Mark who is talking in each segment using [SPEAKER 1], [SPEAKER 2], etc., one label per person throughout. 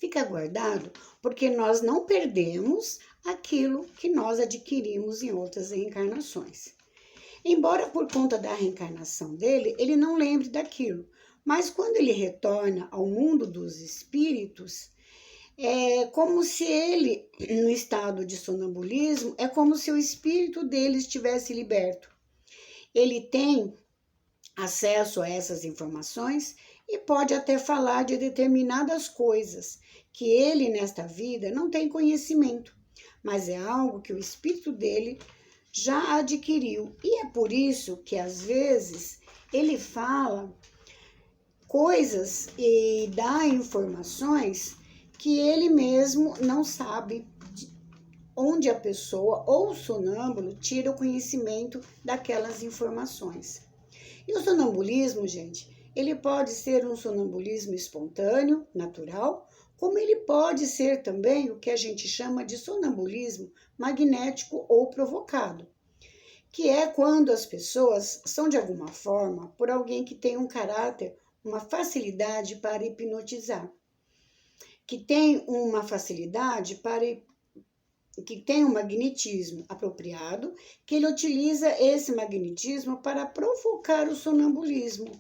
[SPEAKER 1] Fica guardado porque nós não perdemos aquilo que nós adquirimos em outras reencarnações. Embora por conta da reencarnação dele, ele não lembre daquilo. Mas quando ele retorna ao mundo dos espíritos, é como se ele, no estado de sonambulismo, é como se o espírito dele estivesse liberto. Ele tem acesso a essas informações e pode até falar de determinadas coisas que ele, nesta vida, não tem conhecimento, mas é algo que o espírito dele já adquiriu. E é por isso que, às vezes, ele fala coisas e dá informações que ele mesmo não sabe onde a pessoa ou o sonâmbulo tira o conhecimento daquelas informações. E o sonambulismo, gente, ele pode ser um sonambulismo espontâneo, natural, como ele pode ser também o que a gente chama de sonambulismo magnético ou provocado, que é quando as pessoas são de alguma forma por alguém que tem um caráter, uma facilidade para hipnotizar, que tem uma facilidade para que tem um magnetismo apropriado, que ele utiliza esse magnetismo para provocar o sonambulismo.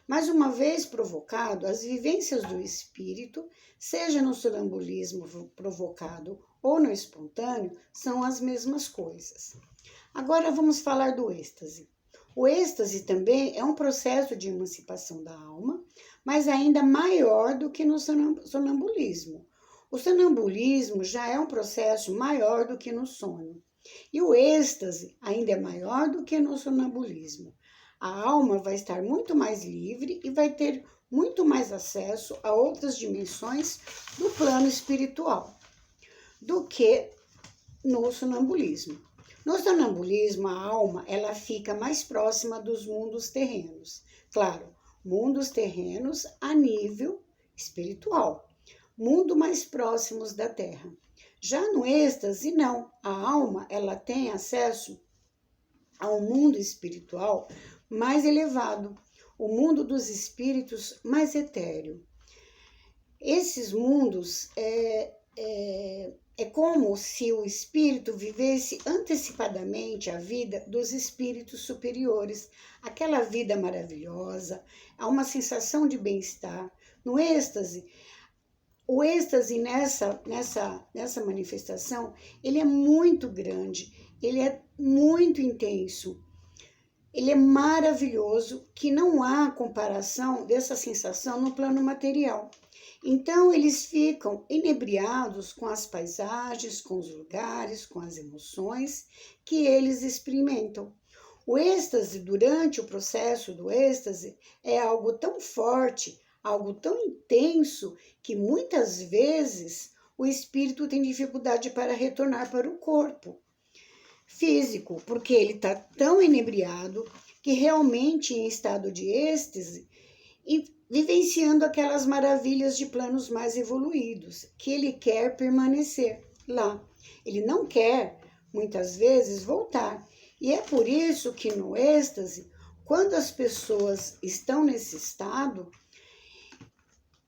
[SPEAKER 1] Mas uma vez provocado, as vivências do espírito, seja no sonambulismo provocado ou no espontâneo, são as mesmas coisas. Agora vamos falar do êxtase. O êxtase também é um processo de emancipação da alma, mas ainda maior do que no sonambulismo. O sonambulismo já é um processo maior do que no sonho. E o êxtase ainda é maior do que no sonambulismo. A alma vai estar muito mais livre e vai ter muito mais acesso a outras dimensões do plano espiritual do que no sonambulismo. No sonambulismo, a alma ela fica mais próxima dos mundos terrenos. Claro, mundos terrenos a nível espiritual. Mundo mais próximos da Terra. Já no êxtase, não. A alma, ela tem acesso ao mundo espiritual mais elevado, o mundo dos espíritos mais etéreo. Esses mundos é como se o espírito vivesse antecipadamente a vida dos espíritos superiores, aquela vida maravilhosa, há uma sensação de bem-estar. No êxtase, o êxtase nessa manifestação, ele é muito grande, ele é muito intenso, ele é maravilhoso, que não há comparação dessa sensação no plano material. Então, eles ficam inebriados com as paisagens, com os lugares, com as emoções que eles experimentam. O êxtase, durante o processo do êxtase, é algo tão forte, algo tão intenso, que muitas vezes o espírito tem dificuldade para retornar para o corpo físico, porque ele está tão inebriado que realmente em estado de êxtase e vivenciando aquelas maravilhas de planos mais evoluídos, que ele quer permanecer lá. Ele não quer, muitas vezes, voltar. E é por isso que no êxtase, quando as pessoas estão nesse estado,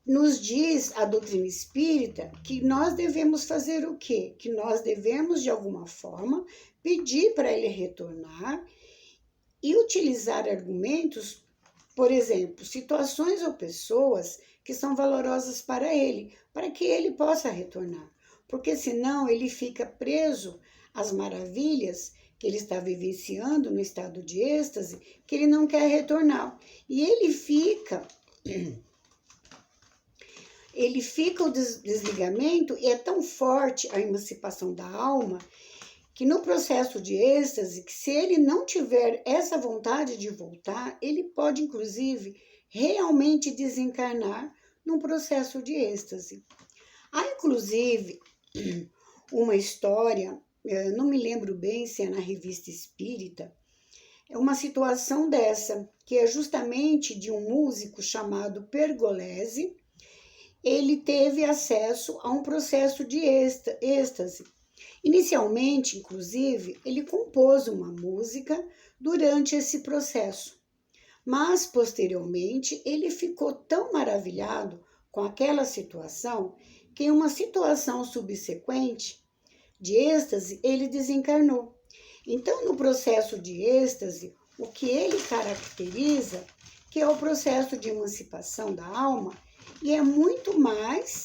[SPEAKER 1] nos diz a doutrina espírita que nós devemos fazer o quê? Que nós devemos, de alguma forma, pedir para ele retornar e utilizar argumentos, por exemplo, situações ou pessoas que são valorosas para ele, para que ele possa retornar. Porque senão ele fica preso às maravilhas que ele está vivenciando no estado de êxtase, que ele não quer retornar. E ele fica o desligamento, e é tão forte a emancipação da alma, que no processo de êxtase, que se ele não tiver essa vontade de voltar, ele pode, inclusive, realmente desencarnar num processo de êxtase. Há, inclusive, uma história, não me lembro bem se é na Revista Espírita, é uma situação dessa, que é justamente de um músico chamado Pergolesi. Ele teve acesso a um processo de êxtase. Inicialmente, inclusive, ele compôs uma música durante esse processo, mas posteriormente ele ficou tão maravilhado com aquela situação que em uma situação subsequente de êxtase, ele desencarnou. Então, no processo de êxtase, o que ele caracteriza, que é o processo de emancipação da alma, e é muito maior.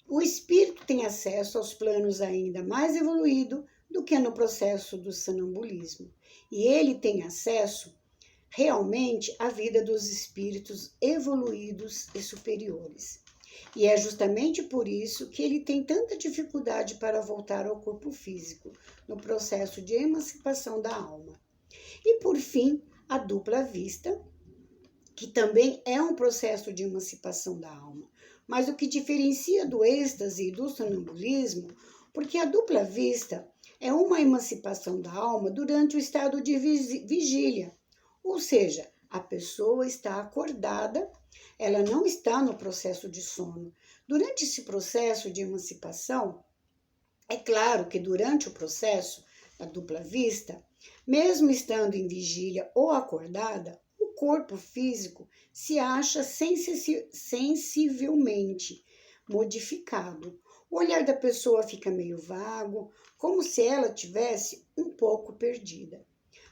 [SPEAKER 1] O espírito tem acesso aos planos ainda mais evoluídos do que no processo do sonambulismo. E ele tem acesso realmente à vida dos espíritos evoluídos e superiores. E é justamente por isso que ele tem tanta dificuldade para voltar ao corpo físico, no processo de emancipação da alma. E por fim, a dupla vista, que também é um processo de emancipação da alma. Mas o que diferencia do êxtase e do sonambulismo, porque a dupla vista é uma emancipação da alma durante o estado de vigília, ou seja, a pessoa está acordada, ela não está no processo de sono. Durante esse processo de emancipação, é claro que durante o processo da dupla vista, mesmo estando em vigília ou acordada, o corpo físico se acha sensivelmente modificado. O olhar da pessoa fica meio vago, como se ela tivesse um pouco perdida.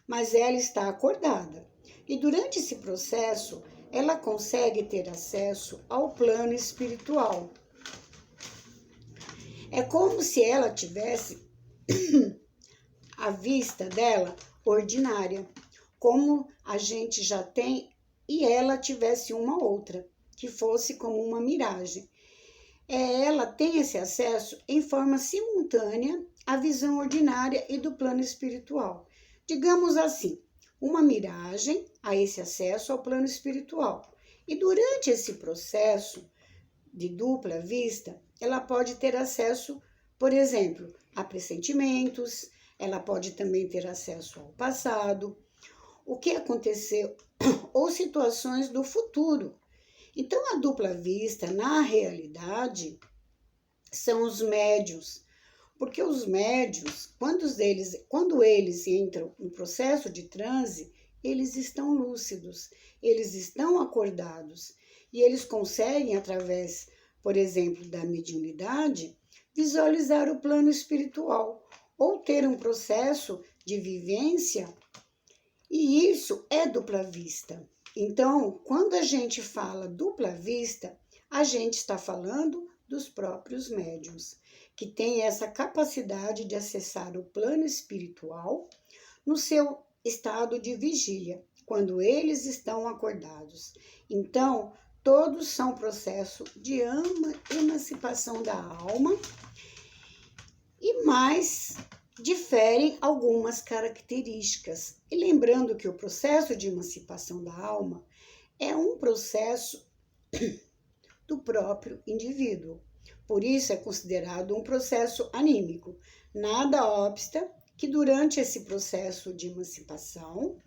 [SPEAKER 1] Mas ela está acordada. E durante esse processo, ela consegue ter acesso ao plano espiritual. É como se ela tivesse a vista dela ordinária, como a gente já tem, e ela tivesse uma outra, que fosse como uma miragem. Ela tem esse acesso em forma simultânea à visão ordinária e do plano espiritual. Digamos assim, uma miragem a esse acesso ao plano espiritual. E durante esse processo de dupla vista, ela pode ter acesso, por exemplo, a pressentimentos, ela pode também ter acesso ao passado, o que aconteceu ou situações do futuro. Então, a dupla vista, na realidade, são os médiuns, porque os médiuns, quando eles entram no processo de transe, eles estão lúcidos, eles estão acordados e eles conseguem, através, por exemplo, da mediunidade, visualizar o plano espiritual ou ter um processo de vivência, e isso é dupla vista. Então, quando a gente fala dupla vista, a gente está falando dos próprios médiuns, que têm essa capacidade de acessar o plano espiritual no seu estado de vigília, quando eles estão acordados. Então, todos são processo de emancipação da alma, e mais diferem algumas características. E lembrando que o processo de emancipação da alma é um processo do próprio indivíduo. Por isso é considerado um processo anímico. Nada obsta que durante esse processo de emancipação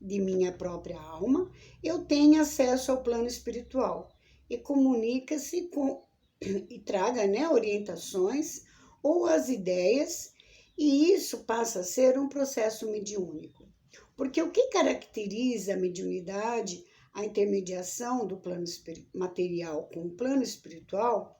[SPEAKER 1] de minha própria alma, eu tenha acesso ao plano espiritual e comunica-se com e traga, orientações ou as ideias, e isso passa a ser um processo mediúnico. Porque o que caracteriza a mediunidade, a intermediação do plano material com o plano espiritual?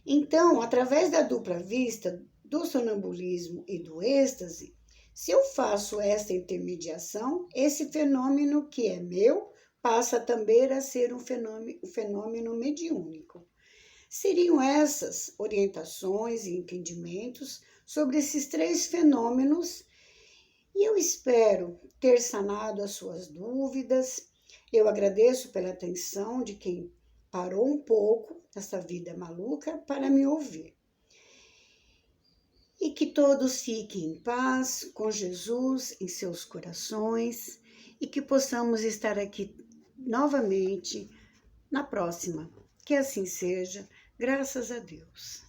[SPEAKER 1] Então, através da dupla vista, do sonambulismo e do êxtase, se eu faço essa intermediação, esse fenômeno que é meu passa também a ser um fenômeno mediúnico. Seriam essas orientações e entendimentos sobre esses três fenômenos, e eu espero ter sanado as suas dúvidas. Eu agradeço pela atenção de quem parou um pouco essa vida maluca para me ouvir. E que todos fiquem em paz com Jesus em seus corações e que possamos estar aqui novamente na próxima. Que assim seja, graças a Deus.